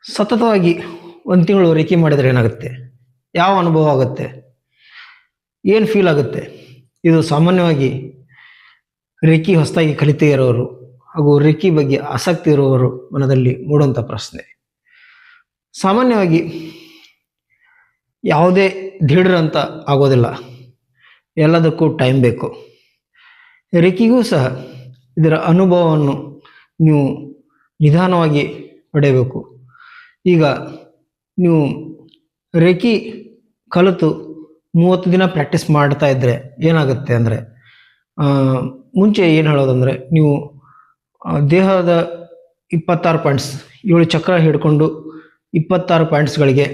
ಸತತವಾಗಿ ಒಂದು ತಿಂಗಳು ರೇಖೆ ಮಾಡಿದರೆ ಏನಾಗುತ್ತೆ? ಯಾವ ಅನುಭವ ಆಗುತ್ತೆ? ಏನು ಫೀಲ್ ಆಗುತ್ತೆ? ಇದು ಸಾಮಾನ್ಯವಾಗಿ ರೇಖೆ ಹೊಸದಾಗಿ ಕಲಿತೇ ಇರೋರು ಹಾಗೂ ರೇಖೆ ಬಗ್ಗೆ ಆಸಕ್ತಿ ಇರುವವರು ಮನದಲ್ಲಿ ಮೂಡುವಂಥ ಪ್ರಶ್ನೆ. ಸಾಮಾನ್ಯವಾಗಿ ಯಾವುದೇ ದಿಢೀರಂತ ಆಗೋದಿಲ್ಲ, ಎಲ್ಲದಕ್ಕೂ ಟೈಮ್ ಬೇಕು. ರೇಖೆಗೂ ಸಹ ಇದರ ಅನುಭವವನ್ನು ನೀವು ನಿಧಾನವಾಗಿ ಪಡೆಯಬೇಕು. ಈಗ ನೀವು ರೇಖೆ ಕಲಿತು 30 ದಿನ ಪ್ರಾಕ್ಟೀಸ್ ಮಾಡ್ತಾ ಇದ್ದರೆ ಏನಾಗುತ್ತೆ ಅಂದರೆ, ಮುಂಚೆ ಏನು ಹೇಳೋದಂದರೆ, ನೀವು ದೇಹದ 26 ಪಾಯಿಂಟ್ಸ್, 7 ಚಕ್ರ ಹಿಡ್ಕೊಂಡು 26 ಪಾಯಿಂಟ್ಸ್ಗಳಿಗೆ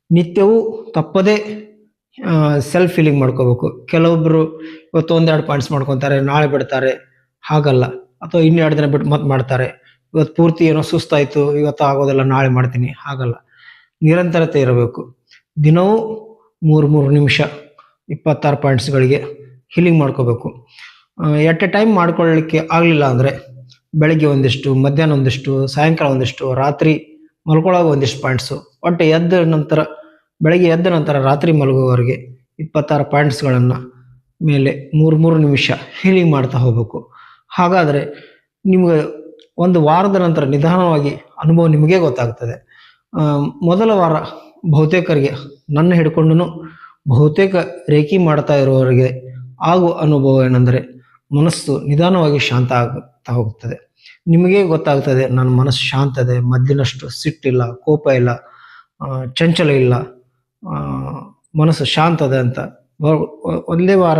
ನಿತ್ಯವೂ ತಪ್ಪದೇ ಸೆಲ್ಫ್ ಫೀಲಿಂಗ್ ಮಾಡ್ಕೋಬೇಕು. ಕೆಲವೊಬ್ಬರು ಇವತ್ತು 1-2 ಪಾಯಿಂಟ್ಸ್ ಮಾಡ್ಕೊತಾರೆ, ನಾಳೆ ಬಿಡ್ತಾರೆ. ಹಾಗಲ್ಲ. ಅಥವಾ ಇನ್ನೂ 2 ದಿನ ಬಿಟ್ಟು ಮತ್ತೆ ಮಾಡ್ತಾರೆ. ಇವತ್ತು ಪೂರ್ತಿ ಏನೋ ಸುಸ್ತಾಯಿತು, ಇವತ್ತು ಆಗೋದಿಲ್ಲ, ನಾಳೆ ಮಾಡ್ತೀನಿ, ಹಾಗಲ್ಲ. ನಿರಂತರತೆ ಇರಬೇಕು. ದಿನವೂ 3 ನಿಮಿಷ 26 ಪಾಯಿಂಟ್ಸ್ಗಳಿಗೆ ಹೀಲಿಂಗ್ ಮಾಡ್ಕೋಬೇಕು. ಎಟ್ ಎ ಟೈಮ್ ಮಾಡ್ಕೊಳ್ಳಿಕ್ಕೆ ಆಗಲಿಲ್ಲ ಅಂದರೆ ಬೆಳಗ್ಗೆ ಒಂದಿಷ್ಟು, ಮಧ್ಯಾಹ್ನ ಒಂದಿಷ್ಟು, ಸಾಯಂಕಾಲ ಒಂದಿಷ್ಟು, ರಾತ್ರಿ ಮಲ್ಕೊಳ್ಳೋವಾಗ ಒಂದಿಷ್ಟು ಪಾಯಿಂಟ್ಸು, ಒಟ್ಟು ಬೆಳಗ್ಗೆ ಎದ್ದ ನಂತರ ರಾತ್ರಿ ಮಲಗುವವರೆಗೆ 26 ಪಾಯಿಂಟ್ಸ್ಗಳನ್ನು ಮೇಲೆ 3 ನಿಮಿಷ ಹೀಲಿಂಗ್ ಮಾಡ್ತಾ ಹೋಗಬೇಕು. ಹಾಗಾದರೆ ನಿಮಗೆ ಒಂದು ವಾರದ ನಂತರ ನಿಧಾನವಾಗಿ ಅನುಭವ ನಿಮಗೇ ಗೊತ್ತಾಗ್ತದೆ. ಮೊದಲ ವಾರ ಬಹುತೇಕರಿಗೆ, ನನ್ನ ಹಿಡ್ಕೊಂಡು ಬಹುತೇಕ ರೇಖೆ ಮಾಡ್ತಾ ಇರುವವರಿಗೆ ಆಗುವ ಅನುಭವ ಏನೆಂದರೆ, ಮನಸ್ಸು ನಿಧಾನವಾಗಿ ಶಾಂತ ಆಗುತ್ತಾ ಹೋಗ್ತದೆ. ನಿಮಗೇ ಗೊತ್ತಾಗ್ತದೆ, ನನ್ನ ಮನಸ್ಸು ಶಾಂತ ಇದೆ, ಮೊದಲಿನಷ್ಟು ಸಿಟ್ಟಿಲ್ಲ, ಕೋಪ ಇಲ್ಲ, ಚಂಚಲ ಇಲ್ಲ, ಮನಸ್ಸು ಶಾಂತ ಇದೆ ಅಂತ. ಒಂದೇ ವಾರ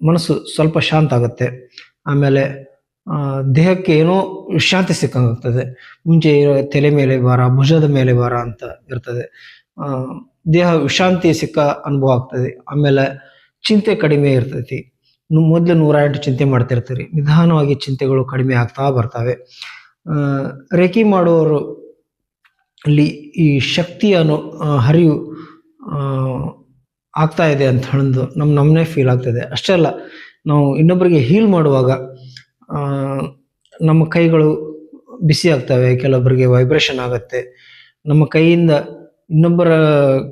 ಮನಸ್ಸು ಸ್ವಲ್ಪ ಶಾಂತ ಆಗುತ್ತೆ. ಆಮೇಲೆ ದೇಹಕ್ಕೆ ಏನೋ ವಿಶ್ರಾಂತಿ ಸಿಕ್ಕಂಗಾಗ್ತದೆ. ಮುಂಚೆ ತಲೆ ಮೇಲೆ ಭಾರ, ಭುಜದ ಮೇಲೆ ಭಾರ ಅಂತ ಇರ್ತದೆ. ದೇಹ ವಿಶ್ರಾಂತಿ ಸಿಕ್ಕ ಅನುಭವ ಆಗ್ತದೆ. ಆಮೇಲೆ ಚಿಂತೆ ಕಡಿಮೆ ಇರ್ತೈತಿ. ಮೊದಲು 108 ಚಿಂತೆ ಮಾಡ್ತಿರ್ತೀರಿ, ನಿಧಾನವಾಗಿ ಚಿಂತೆಗಳು ಕಡಿಮೆ ಆಗ್ತಾ ಬರ್ತವೆ. ರೇಖೆ ಮಾಡುವವರು ಅಲ್ಲಿ ಈ ಶಕ್ತಿಯ ಹರಿವು ಆಗ್ತಾ ಇದೆ ಅಂತ ಹೇಳೋದು ನಮ್ಮನ್ನೇ ಫೀಲ್ ಆಗ್ತದೆ. ಅಷ್ಟೇ ಅಲ್ಲ, ನಾವು ಇನ್ನೊಬ್ಬರಿಗೆ ಹೀಲ್ ಮಾಡುವಾಗ ನಮ್ಮ ಕೈಗಳು ಬಿಸಿ ಆಗ್ತವೆ, ಕೆಲವೊಬ್ಬರಿಗೆ ವೈಬ್ರೇಷನ್ ಆಗುತ್ತೆ. ನಮ್ಮ ಕೈಯಿಂದ ಇನ್ನೊಬ್ಬರ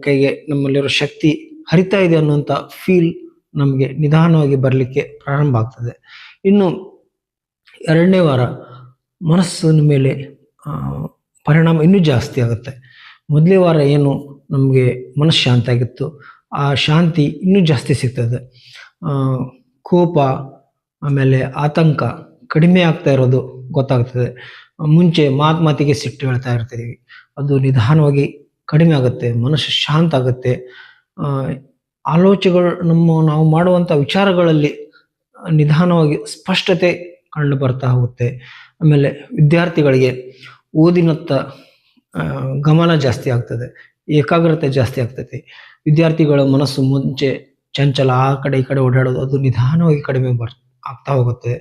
ಕೈಗೆ ನಮ್ಮಲ್ಲಿರೋ ಶಕ್ತಿ ಹರಿತಾ ಇದೆ ಅನ್ನುವಂಥ ಫೀಲ್ ನಮಗೆ ನಿಧಾನವಾಗಿ ಬರಲಿಕ್ಕೆ ಪ್ರಾರಂಭ ಆಗ್ತದೆ. ಇನ್ನು 2ನೇ ವಾರ ಮನಸ್ಸಿನ ಮೇಲೆ ಪರಿಣಾಮ ಇನ್ನೂ ಜಾಸ್ತಿ ಆಗುತ್ತೆ. ಮೊದಲೇ ವಾರ ಏನು ನಮಗೆ ಮನಸ್ಸು ಶಾಂತ ಆಗಿತ್ತು, ಆ ಶಾಂತಿ ಇನ್ನೂ ಜಾಸ್ತಿ ಸಿಗ್ತದೆ. ಕೋಪ ಆಮೇಲೆ ಆತಂಕ ಕಡಿಮೆ ಆಗ್ತಾ ಇರೋದು ಗೊತ್ತಾಗ್ತದೆ. ಮುಂಚೆ ಮಾತಿಗೆ ಸಿಟ್ಟು ಹೇಳ್ತಾ ಇರ್ತೀವಿ, ಅದು ನಿಧಾನವಾಗಿ ಕಡಿಮೆ ಆಗುತ್ತೆ, ಮನಸ್ಸು ಶಾಂತ ಆಗುತ್ತೆ. ಆಲೋಚನೆಗಳು, ನಾವು ಮಾಡುವಂಥ ವಿಚಾರಗಳಲ್ಲಿ ನಿಧಾನವಾಗಿ ಸ್ಪಷ್ಟತೆ ಕಂಡು ಬರ್ತಾ ಹೋಗುತ್ತೆ. ಆಮೇಲೆ ವಿದ್ಯಾರ್ಥಿಗಳಿಗೆ ಓದಿನತ್ತ ಗಮನ ಜಾಸ್ತಿ ಆಗ್ತದೆ, ಏಕಾಗ್ರತೆ ಜಾಸ್ತಿ ಆಗ್ತೈತಿ. ವಿದ್ಯಾರ್ಥಿಗಳ ಮನಸ್ಸು ಮುಂಚೆ ಚಂಚಲ, ಆ ಕಡೆ ಈ ಕಡೆ ಓಡಾಡೋದು, ಅದು ನಿಧಾನವಾಗಿ ಕಡಿಮೆ ಆಗ್ತಾ ಹೋಗುತ್ತೆ.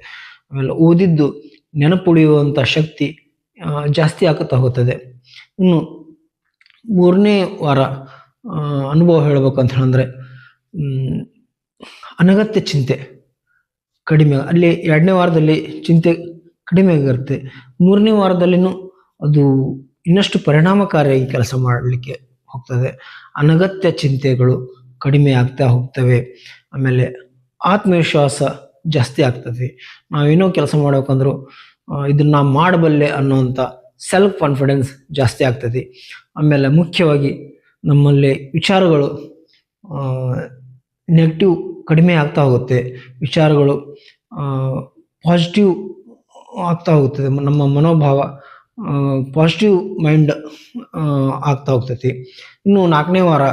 ಆಮೇಲೆ ಓದಿದ್ದು ನೆನಪುಳಿಯುವಂಥ ಶಕ್ತಿ ಜಾಸ್ತಿ ಆಗ್ತಾ ಹೋಗ್ತದೆ. ಇನ್ನು 3ನೇ ವಾರ ಅನುಭವ ಹೇಳಬೇಕಂತ ಹೇಳಿದ್ರೆ, ಅನಗತ್ಯ ಚಿಂತೆ ಕಡಿಮೆ. ಅಲ್ಲಿ 2ನೇ ವಾರದಲ್ಲಿ ಚಿಂತೆ ಕಡಿಮೆ ಆಗಿರುತ್ತೆ. 3ನೇ ವಾರದಲ್ಲಿನೂ ಅದು ಇನ್ನಷ್ಟು ಪರಿಣಾಮಕಾರಿಯಾಗಿ ಕೆಲಸ ಮಾಡಲಿಕ್ಕೆ ಹೋಗ್ತದೆ. ಅನಗತ್ಯ ಚಿಂತೆಗಳು ಕಡಿಮೆ ಆಗ್ತಾ ಹೋಗ್ತವೆ. ಆಮೇಲೆ ಆತ್ಮವಿಶ್ವಾಸ ಜಾಸ್ತಿ ಆಗ್ತದೆ. ನಾವೇನೋ ಕೆಲಸ ಮಾಡ್ಬೇಕಂದ್ರೂ ಇದನ್ನು ಮಾಡಬಲ್ಲೆ ಅನ್ನೋವಂಥ ಸೆಲ್ಫ್ ಕಾನ್ಫಿಡೆನ್ಸ್ ಜಾಸ್ತಿ ಆಗ್ತದೆ. ಆಮೇಲೆ ಮುಖ್ಯವಾಗಿ ನಮ್ಮಲ್ಲಿ ವಿಚಾರಗಳು ನೆಗೆಟಿವ್ ಕಡಿಮೆ ಆಗ್ತಾ ಹೋಗುತ್ತೆ, ವಿಚಾರಗಳು ಪಾಸಿಟಿವ್ ಆಗ್ತಾ ಹೋಗ್ತದೆ. ನಮ್ಮ ಮನೋಭಾವ ಪಾಸಿಟಿವ್ ಮೈಂಡ್ ಆಗ್ತಾ ಹೋಗ್ತೈತಿ. ಇನ್ನು 4ನೇ ವಾರ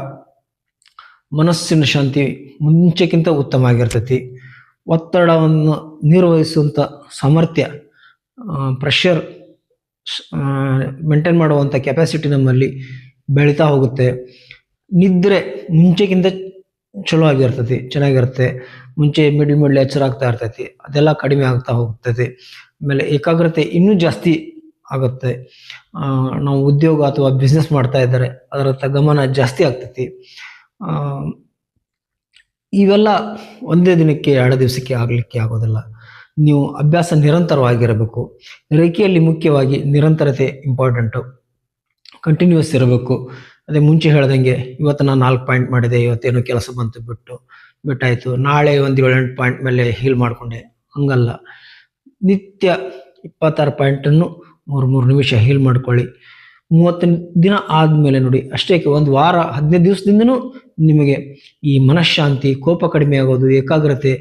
ಮನಸ್ಸಿನ ಶಾಂತಿ ಮುಂಚೆಕ್ಕಿಂತ ಉತ್ತಮ ಆಗಿರ್ತೈತಿ. ಒತ್ತಡವನ್ನು ನಿರ್ವಹಿಸುವಂಥ ಸಾಮರ್ಥ್ಯ, ಪ್ರೆಷರ್ ಮೇಂಟೈನ್ ಮಾಡುವಂಥ ಕೆಪಾಸಿಟಿ ನಮ್ಮಲ್ಲಿ ಬೆಳೀತಾ ಹೋಗುತ್ತೆ. ನಿದ್ರೆ ಮುಂಚೆಗಿಂತ ಚಲೋ ಆಗಿರ್ತೈತಿ, ಚೆನ್ನಾಗಿರುತ್ತೆ. ಮುಂಚೆ ಮಿಡ್ಲ್ ಎಚ್ಚರ ಆಗ್ತಾ ಇರ್ತೈತಿ, ಅದೆಲ್ಲ ಕಡಿಮೆ ಆಗ್ತಾ ಹೋಗ್ತೈತಿ. ಆಮೇಲೆ ಏಕಾಗ್ರತೆ ಇನ್ನೂ ಜಾಸ್ತಿ ಆಗುತ್ತೆ. ನಾವು ಉದ್ಯೋಗ ಅಥವಾ ಬಿಸ್ನೆಸ್ ಮಾಡ್ತಾ ಇದ್ದರೆ ಅದರತ್ತ ಗಮನ ಜಾಸ್ತಿ ಆಗ್ತೈತಿ. ಇವೆಲ್ಲ ಒಂದೇ ದಿನಕ್ಕೆ 2 ದಿವಸಕ್ಕೆ ಆಗಲಿಕ್ಕೆ ಆಗೋದಿಲ್ಲ. ನೀವು ಅಭ್ಯಾಸ ನಿರಂತರವಾಗಿರಬೇಕು. ರೇಖೆಯಲ್ಲಿ ಮುಖ್ಯವಾಗಿ ನಿರಂತರತೆ ಇಂಪಾರ್ಟೆಂಟು. ಕಂಟಿನ್ಯೂಸ್ ಇರಬೇಕು. ಅದೇ ಮುಂಚೆ ಹೇಳ್ದಂಗೆ ಇವತ್ತು ನಾನು 4 ಪಾಯಿಂಟ್ ಮಾಡಿದೆ, ಇವತ್ತೇನೋ ಕೆಲಸ ಬಂತು ಬಿಟ್ಟಾಯಿತು, ನಾಳೆ ಒಂದು 7-8 ಪಾಯಿಂಟ್ ಮೇಲೆ ಹೀಲ್ ಮಾಡಿಕೊಂಡೆ, ಹಂಗಲ್ಲ. ನಿತ್ಯ 26 ಪಾಯಿಂಟನ್ನು 3 ನಿಮಿಷ ಹೀಲ್ ಮಾಡ್ಕೊಳ್ಳಿ. 30 ದಿನ ಆದಮೇಲೆ ನೋಡಿ, ಅಷ್ಟೇಕೆ ಒಂದು ವಾರ 15 ದಿವಸದಿಂದನೂ ನಿಮಗೆ ಈ ಮನಃಶಾಂತಿ, ಕೋಪ ಕಡಿಮೆ ಆಗೋದು, ಏಕಾಗ್ರತೆ,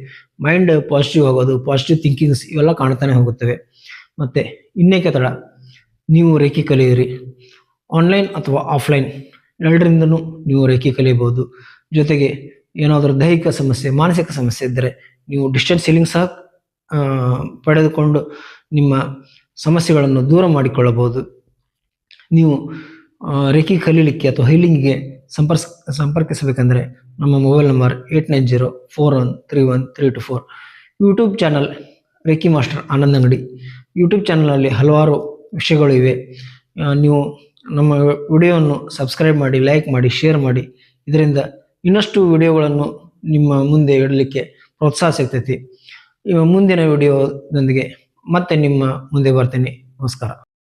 ಮೈಂಡ್ ಪಾಸಿಟಿವ್ ಆಗೋದು, ಪಾಸಿಟಿವ್ ಥಿಂಕಿಂಗ್ಸ್ ಇವೆಲ್ಲ ಕಾಣ್ತಾನೆ ಹೋಗುತ್ತವೆ. ಮತ್ತು ಇನ್ನೇಕೆ ತಡ, ನೀವು ರೇಖಿ ಕಲಿಯಿರಿ. ಆನ್ಲೈನ್ ಅಥವಾ ಆಫ್ಲೈನ್ ಎರಡರಿಂದನೂ ನೀವು ರೇಖಿ ಕಲಿಯಬಹುದು. ಜೊತೆಗೆ ಏನಾದರೂ ದೈಹಿಕ ಸಮಸ್ಯೆ, ಮಾನಸಿಕ ಸಮಸ್ಯೆ ಇದ್ದರೆ ನೀವು ಡಿಸ್ಟೆನ್ಸ್ ಹೀಲಿಂಗ್ ಸಹ ಪಡೆದುಕೊಂಡು ನಿಮ್ಮ ಸಮಸ್ಯೆಗಳನ್ನು ದೂರ ಮಾಡಿಕೊಳ್ಳಬಹುದು. ನೀವು ರೇಖಿ ಕಲೀಲಿಕ್ಕೆ ಅಥವಾ ಹೀಲಿಂಗಿಗೆ ಸಂಪರ್ಕಿಸಬೇಕಂದ್ರೆ ನಮ್ಮ mobile number 8904131324. YouTube channel reiki master Anand ಅಂಗಡಿ. ಯೂಟ್ಯೂಬ್ ಚಾನಲಲ್ಲಿ ಹಲವಾರು ವಿಷಯಗಳು ಇವೆ. ನೀವು ನಮ್ಮ ವಿಡಿಯೋವನ್ನು ಸಬ್ಸ್ಕ್ರೈಬ್ ಮಾಡಿ, ಲೈಕ್ ಮಾಡಿ, ಶೇರ್ ಮಾಡಿ. ಇದರಿಂದ ಇನ್ನಷ್ಟು ವಿಡಿಯೋಗಳನ್ನು ನಿಮ್ಮ ಮುಂದೆ ಇಡಲಿಕ್ಕೆ ಪ್ರೋತ್ಸಾಹ ಸಿಗ್ತೈತಿ. ಮುಂದಿನ ವಿಡಿಯೋದೊಂದಿಗೆ ಮತ್ತೆ ನಿಮ್ಮ ಮುಂದೆ ಬರ್ತೀನಿ. ನಮಸ್ಕಾರ.